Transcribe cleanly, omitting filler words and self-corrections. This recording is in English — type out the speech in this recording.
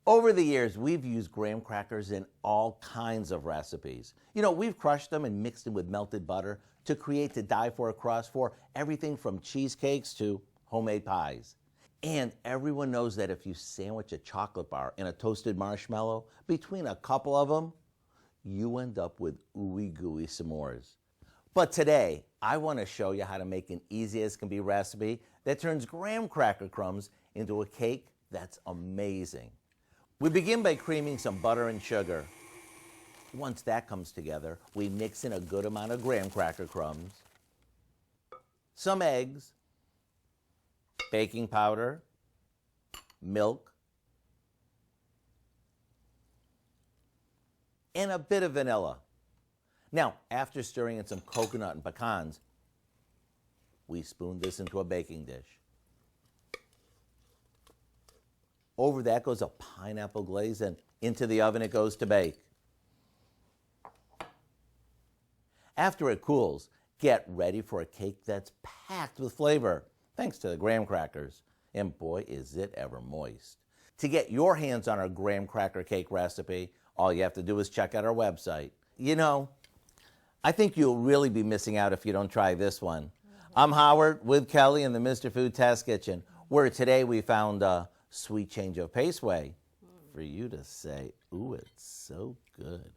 Over the years, we've used graham crackers in all kinds of recipes. You know, we've crushed them and mixed them with melted butter to create the die-for crust for everything from cheesecakes to homemade pies. And everyone knows that if you sandwich a chocolate bar and a toasted marshmallow between a couple of them, you end up with ooey gooey s'mores. But today, I want to show you how to make an easy as can be recipe that turns graham cracker crumbs into a cake that's amazing. We begin by creaming some butter and sugar. Once that comes together, we mix in a good amount of graham cracker crumbs, some eggs, baking powder, milk, and a bit of vanilla. Now, after stirring in some coconut and pecans, we spoon this into a baking dish. Over that goes a pineapple glaze, and into the oven it goes to bake. After it cools, get ready for a cake that's packed with flavor, thanks to the graham crackers. And boy, is it ever moist. To get your hands on our graham cracker cake recipe, all you have to do is check out our website. You know, I think you'll really be missing out if you don't try this one. I'm Howard with Kelly in the Mr. Food Test Kitchen, where today we found a sweet change of pace way for you to say, ooh, it's so good.